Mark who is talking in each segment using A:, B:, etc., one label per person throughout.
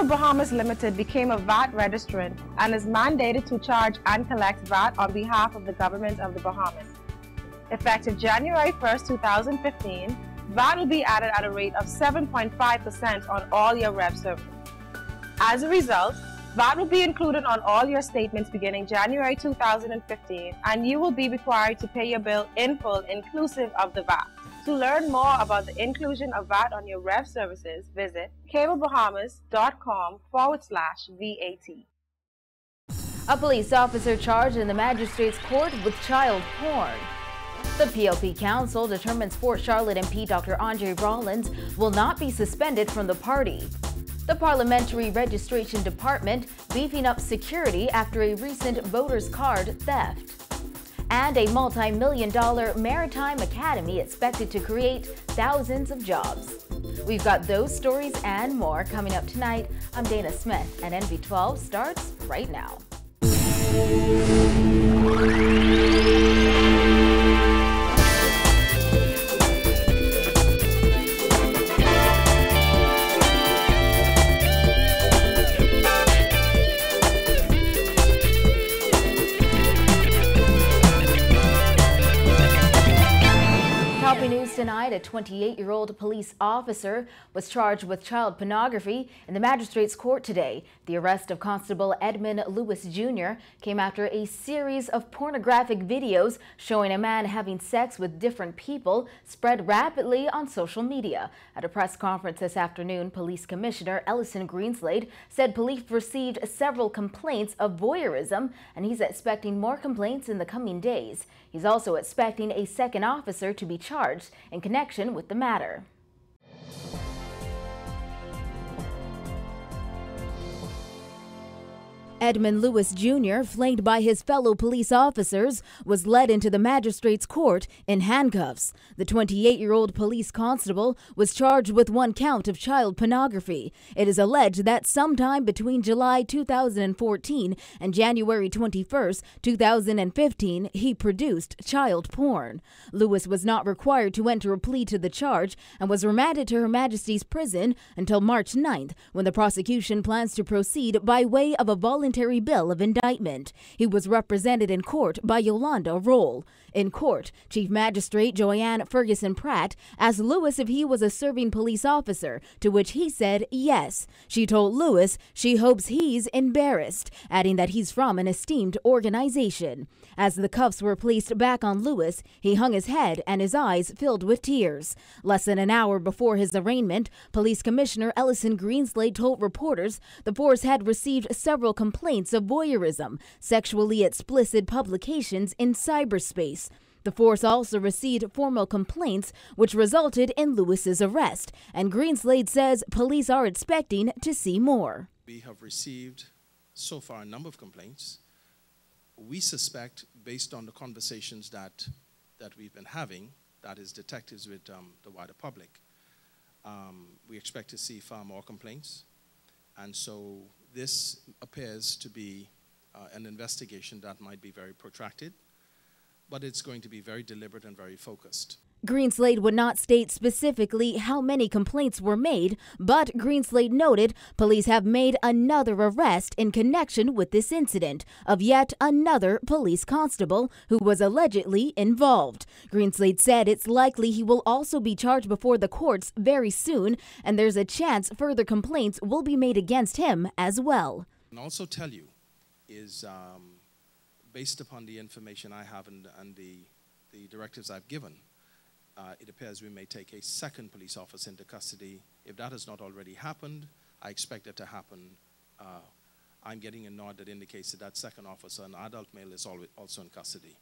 A: Cable Bahamas Limited became a VAT registrant and is mandated to charge and collect VAT on behalf of the government of the Bahamas. Effective January 1st, 2015, VAT will be added at a rate of 7.5% on all your rev services. As a result, VAT will be included on all your statements beginning January 2015, and you will be required to pay your bill in full inclusive of the VAT. To learn more about the inclusion of VAT on your rev services, visit cablebahamas.com/VAT.
B: A police officer charged in the magistrate's court with child porn. The PLP Council determines Fort Charlotte MP Dr. Andre Rollins will not be suspended from the party. The Parliamentary Registration Department beefing up security after a recent voter's card theft. And a multi-million-dollar Maritime Academy expected to create thousands of jobs. We've got those stories and more coming up tonight. I'm Dana Smith, and NV12 starts right now. News tonight, a 28-year-old police officer was charged with child pornography in the magistrate's court today. The arrest of Constable Edmund Lewis Jr. came after a series of pornographic videos showing a man having sex with different people spread rapidly on social media. At a press conference this afternoon, Police Commissioner Ellison Greenslade said police received several complaints of voyeurism, and he's expecting more complaints in the coming days. He's also expecting a second officer to be charged in connection with the matter. Edmund Lewis Jr., flanked by his fellow police officers, was led into the magistrate's court in handcuffs. The 28-year-old police constable was charged with one count of child pornography. It is alleged that sometime between July 2014 and January 21, 2015, he produced child porn. Lewis was not required to enter a plea to the charge and was remanded to Her Majesty's prison until March 9th, when the prosecution plans to proceed by way of a voluntary bill of indictment. He was represented in court by Yolanda Roll. In court, Chief Magistrate Joanne Ferguson Pratt asked Lewis if he was a serving police officer, to which he said yes. She told Lewis she hopes he's embarrassed, adding that he's from an esteemed organization. As the cuffs were placed back on Lewis, he hung his head and his eyes filled with tears. Less than an hour before his arraignment, Police Commissioner Ellison Greenslade told reporters the force had received several complaints of voyeurism, sexually explicit publications in cyberspace. The force also received formal complaints, which resulted in Lewis's arrest, and Greenslade says police are expecting to see more.
C: We have received so far a number of complaints. We suspect, based on the conversations that we've been having, that is detectives with the wider public, we expect to see far more complaints. And so this appears to be an investigation that might be very protracted, but it's going to be very deliberate and very focused.
B: Greenslade would not state specifically how many complaints were made, but Greenslade noted police have made another arrest in connection with this incident of yet another police constable who was allegedly involved. Greenslade said it's likely he will also be charged before the courts very soon, and there's a chance further complaints will be made against him as well.
C: And also tell you is, based upon the information I have and the directives I've given, it appears we may take a second police officer into custody. If that has not already happened, I expect it to happen. I'm getting a nod that indicates that that second officer, an adult male, is also in custody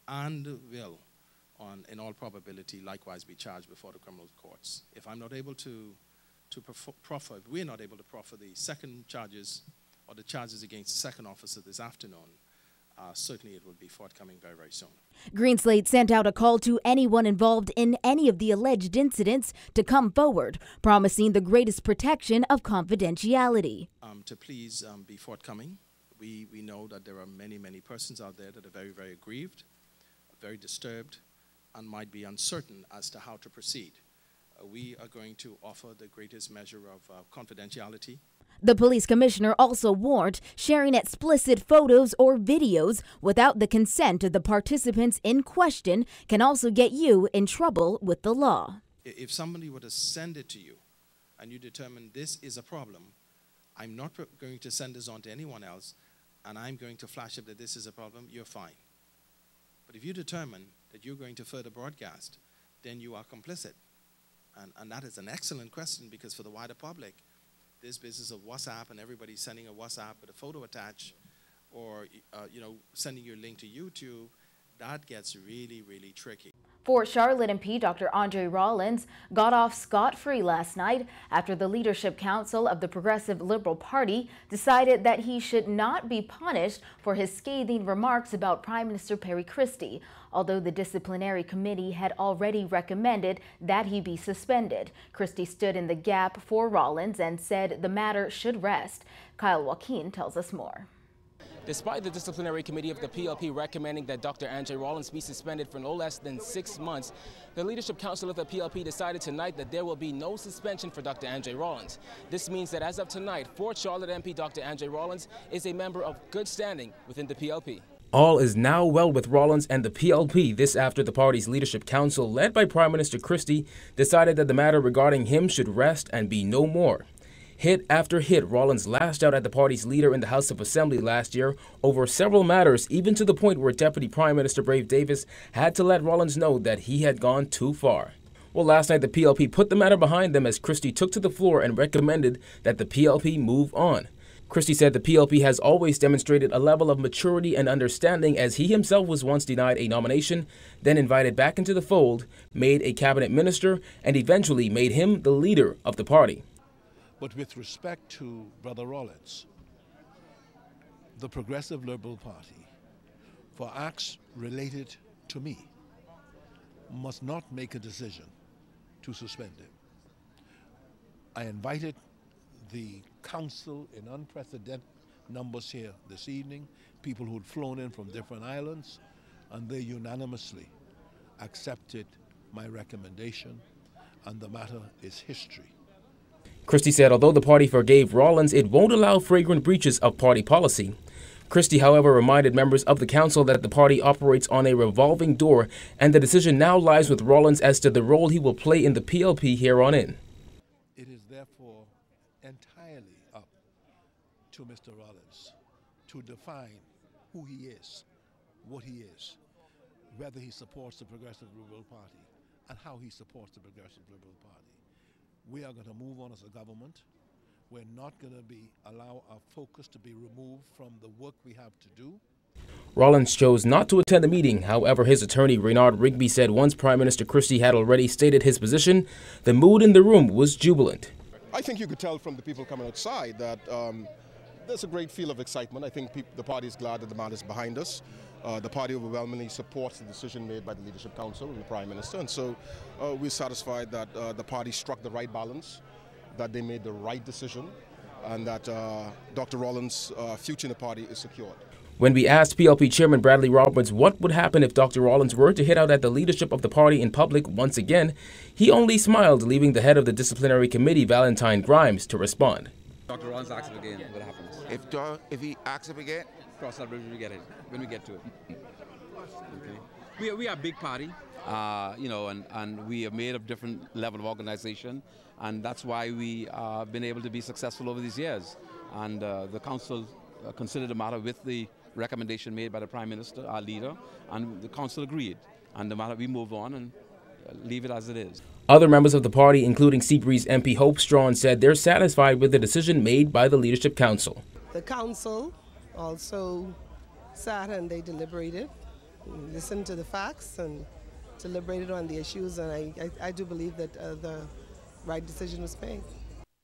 C: and will, in all probability, likewise be charged before the criminal courts. If I'm not able to proffer, if we're not able to proffer the second charges or the charges against the second officer this afternoon, certainly it will be forthcoming very, very soon.
B: Greenslade sent out a call to anyone involved in any of the alleged incidents to come forward, promising the greatest protection of confidentiality.
C: To please be forthcoming. We know that there are many, many persons out there that are very, very aggrieved, very disturbed, and might be uncertain as to how to proceed. We are going to offer the greatest measure of confidentiality.
B: The police commissioner also warned sharing explicit photos or videos without the consent of the participants in question can also get you in trouble with the law.
C: If somebody were to send it to you and you determine this is a problem, I'm not going to send this on to anyone else, and I'm going to flash up that this is a problem, you're fine. But if you determine that you're going to further broadcast, then you are complicit. And that is an excellent question, because for the wider public, this business of WhatsApp and everybody sending a WhatsApp with a photo attached, or sending your link to YouTube, that gets really, really tricky.
B: For Charlotte MP, Dr. Andre Rollins got off scot-free last night after the Leadership Council of the Progressive Liberal Party decided that he should not be punished for his scathing remarks about Prime Minister Perry Christie, although the disciplinary committee had already recommended that he be suspended. Christie stood in the gap for Rollins and said the matter should rest. Kyle Joaquin tells us more.
D: Despite the disciplinary committee of the PLP recommending that Dr. Andre Rollins be suspended for no less than 6 months, the Leadership Council of the PLP decided tonight that there will be no suspension for Dr. Andre Rollins. This means that as of tonight, 4th Charlotte MP Dr. Andre Rollins is a member of good standing within the PLP.
E: All is now well with Rollins and the PLP. This after the party's Leadership Council, led by Prime Minister Christie, decided that the matter regarding him should rest and be no more. Hit after hit, Rollins lashed out at the party's leader in the House of Assembly last year over several matters, even to the point where Deputy Prime Minister Brave Davis had to let Rollins know that he had gone too far. Well, last night the PLP put the matter behind them as Christie took to the floor and recommended that the PLP move on. Christie said the PLP has always demonstrated a level of maturity and understanding, as he himself was once denied a nomination, then invited back into the fold, made a cabinet minister, and eventually made him the leader of the party.
F: But with respect to Brother Rollins, the Progressive Liberal Party, for acts related to me, must not make a decision to suspend him. I invited the council in unprecedented numbers here this evening, people who'd flown in from different islands, and they unanimously accepted my recommendation, and the matter is history.
E: Christie said although the party forgave Rollins, it won't allow flagrant breaches of party policy. Christie, however, reminded members of the council that the party operates on a revolving door, and the decision now lies with Rollins as to the role he will play in the PLP here on in.
F: It is therefore entirely up to Mr. Rollins to define who he is, what he is, whether he supports the Progressive Liberal Party, and how he supports the Progressive Liberal Party. We are going to move on as a government. We're not going to allow our focus to be removed from the work we have to do.
E: Rollins chose not to attend the meeting. However, his attorney, Reynard Rigby, said once Prime Minister Christie had already stated his position, the mood in the room was jubilant.
G: I think you could tell from the people coming outside that there's a great feel of excitement. I think the party is glad that the matter is behind us. The party overwhelmingly supports the decision made by the Leadership Council and the Prime Minister, and so we're satisfied that the party struck the right balance, that they made the right decision, and that Dr. Rollins' future in the party is secured.
E: When we asked PLP Chairman Bradley Roberts what would happen if Dr. Rollins were to hit out at the leadership of the party in public once again, he only smiled, leaving the head of the disciplinary committee, Valentine Grimes, to respond.
H: Dr. Rollins asks him again, what happens?
I: If he asks him again?
H: Cross that bridge when we get to it. Okay. We are a big party, and we are made of different level of organization, and that's why we have been able to be successful over these years. And the council considered the matter with the recommendation made by the Prime Minister, our leader, and the council agreed. And the matter, we move on and leave it as it is.
E: Other members of the party, including Seabreeze MP Hope Strawn, said they're satisfied with the decision made by the Leadership Council.
J: The council also sat and they deliberated, listened to the facts and deliberated on the issues, and I do believe that the right decision was made.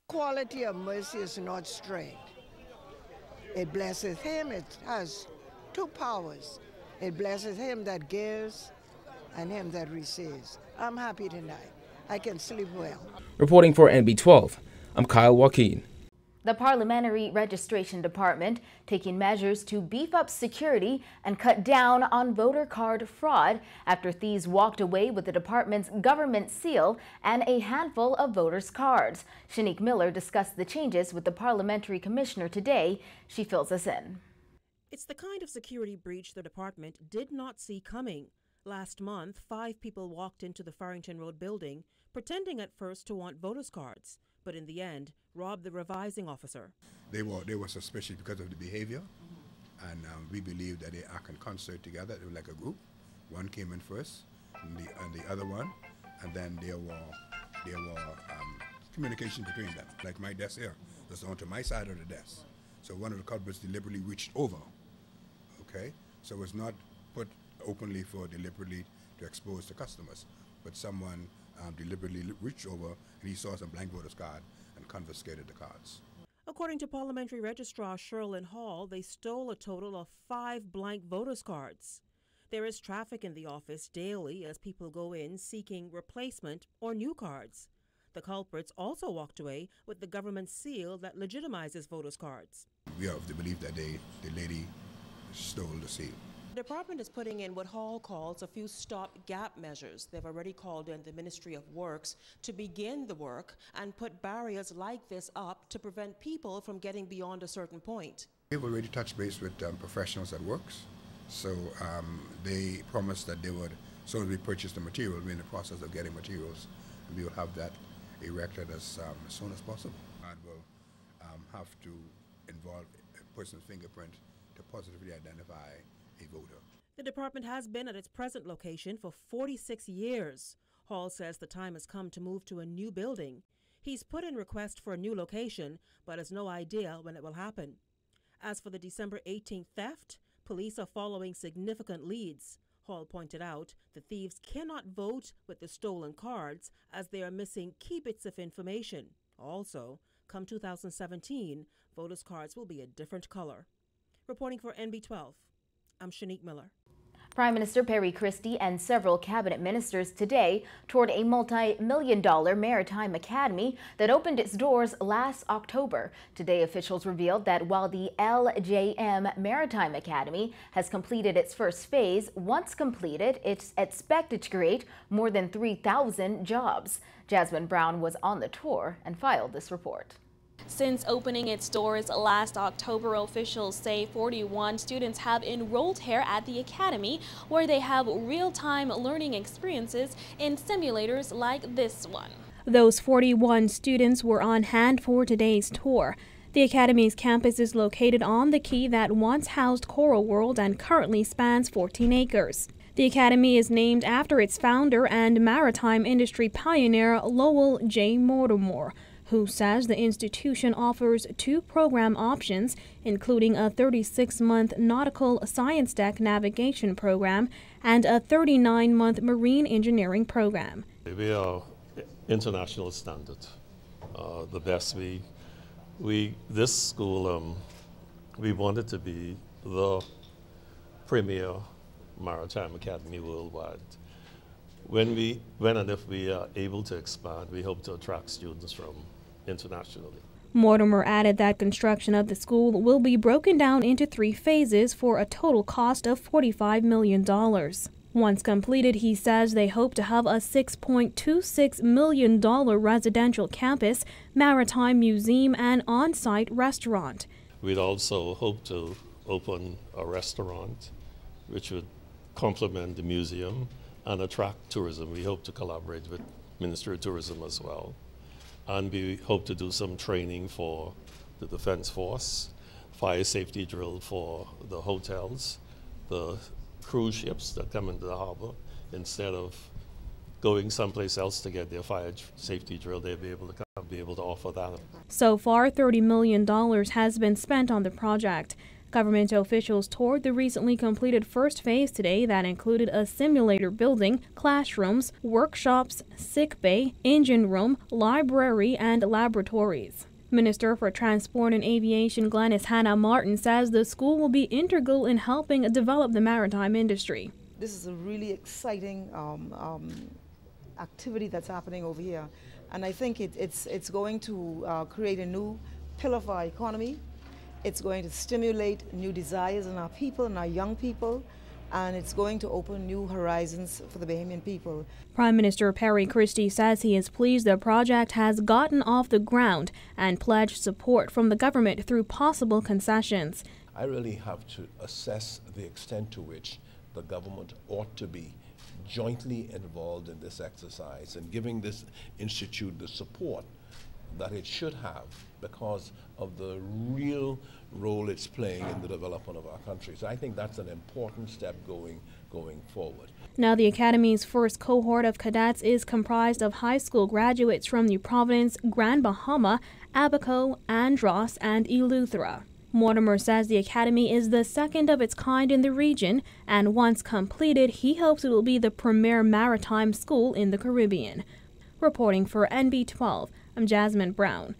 K: Quality of mercy is not strength. It blesses him, it has two powers. It blesses him that gives and him that receives. I'm happy tonight. I can sleep well.
E: Reporting for NB12, I'm Kyle Joaquin.
B: The Parliamentary Registration Department taking measures to beef up security and cut down on voter card fraud after thieves walked away with the department's government seal and a handful of voters' cards. Shanique Miller discussed the changes with the Parliamentary Commissioner today. She fills us in.
L: It's the kind of security breach the department did not see coming. Last month, 5 people walked into the Farrington Road building, pretending at first to want voters' cards, but in the end, robbed the revising officer.
M: They were suspicious because of the behavior, and we believe that they act in concert together. They were like a group. One came in first, and the other one, and then there were communication between them. Like my desk here was onto my side of the desk, so one of the culprits deliberately reached over. Okay, so it was not put openly for deliberately to expose the customers, but someone deliberately reached over and he saw some blank voters card and confiscated the cards.
L: According to Parliamentary Registrar Sherlyn Hall, they stole a total of 5 blank voters cards. There is traffic in the office daily as people go in seeking replacement or new cards. The culprits also walked away with the government seal that legitimizes voters cards.
M: We have the belief that the lady stole the seal.
L: The department is putting in what Hall calls a few stop-gap measures. They've already called in the Ministry of Works to begin the work and put barriers like this up to prevent people from getting beyond a certain point.
M: We've already touched base with professionals at Works, so they promised that they would, as soon as we purchase the material, we're in the process of getting materials, and we will have that erected as soon as possible. And we'll have to involve a person's fingerprint to positively identify a voter.
L: The department has been at its present location for 46 years. Hall says the time has come to move to a new building. He's put in request for a new location, but has no idea when it will happen. As for the December 18th theft, police are following significant leads. Hall pointed out the thieves cannot vote with the stolen cards as they are missing key bits of information. Also, come 2017, voters' cards will be a different color. Reporting for NB12, I'm Shanique Miller.
B: Prime Minister Perry Christie and several cabinet ministers today toured a multi-million-dollar Maritime Academy that opened its doors last October. Today, officials revealed that while the LJM Maritime Academy has completed its first phase, once completed, it's expected to create more than 3,000 jobs. Jasmine Brown was on the tour and filed this report.
N: Since opening its doors last October, officials say 41 students have enrolled here at the Academy, where they have real-time learning experiences in simulators like this one.
O: Those 41 students were on hand for today's tour. The Academy's campus is located on the quay that once housed Coral World and currently spans 14 acres. The Academy is named after its founder and maritime industry pioneer Lowell J. Mortimer, who says the institution offers 2 program options, including a 36-month nautical science deck navigation program and a 39-month marine engineering program.
P: We are international standard, the best. This school, we wanted to be the premier maritime academy worldwide. When and if we are able to expand, we hope to attract students from internationally.
O: Mortimer added that construction of the school will be broken down into 3 phases for a total cost of $45 million. Once completed, he says they hope to have a $6.26 million residential campus, maritime museum, and on-site restaurant.
P: We'd also hope to open a restaurant which would complement the museum and attract tourism. We hope to collaborate with Ministry of Tourism as well. And we hope to do some training for the Defense Force, fire safety drill for the hotels, the cruise ships that come into the harbor. Instead of going someplace else to get their fire safety drill, they'll be able to offer that.
O: So far, $30 million has been spent on the project. Government officials toured the recently completed first phase today that included a simulator building, classrooms, workshops, sick bay, engine room, library, and laboratories. Minister for Transport and Aviation Glenys Hannah Martin says the school will be integral in helping develop the maritime industry.
Q: This is a really exciting activity that's happening over here, and I think it's going to create a new pillar for our economy. It's going to stimulate new desires in our people and our young people, and it's going to open new horizons for the Bahamian people.
O: Prime Minister Perry Christie says he is pleased the project has gotten off the ground and pledged support from the government through possible concessions.
F: I really have to assess the extent to which the government ought to be jointly involved in this exercise and giving this institute the support that it should have because of the real role it's playing in the development of our country. So I think that's an important step going forward.
O: Now, the Academy's first cohort of cadets is comprised of high school graduates from New Providence, Grand Bahama, Abaco, Andros, and Eleuthera. Mortimer says the Academy is the second of its kind in the region, and once completed, he hopes it will be the premier maritime school in the Caribbean. Reporting for NB12, I'm Jasmine Brown.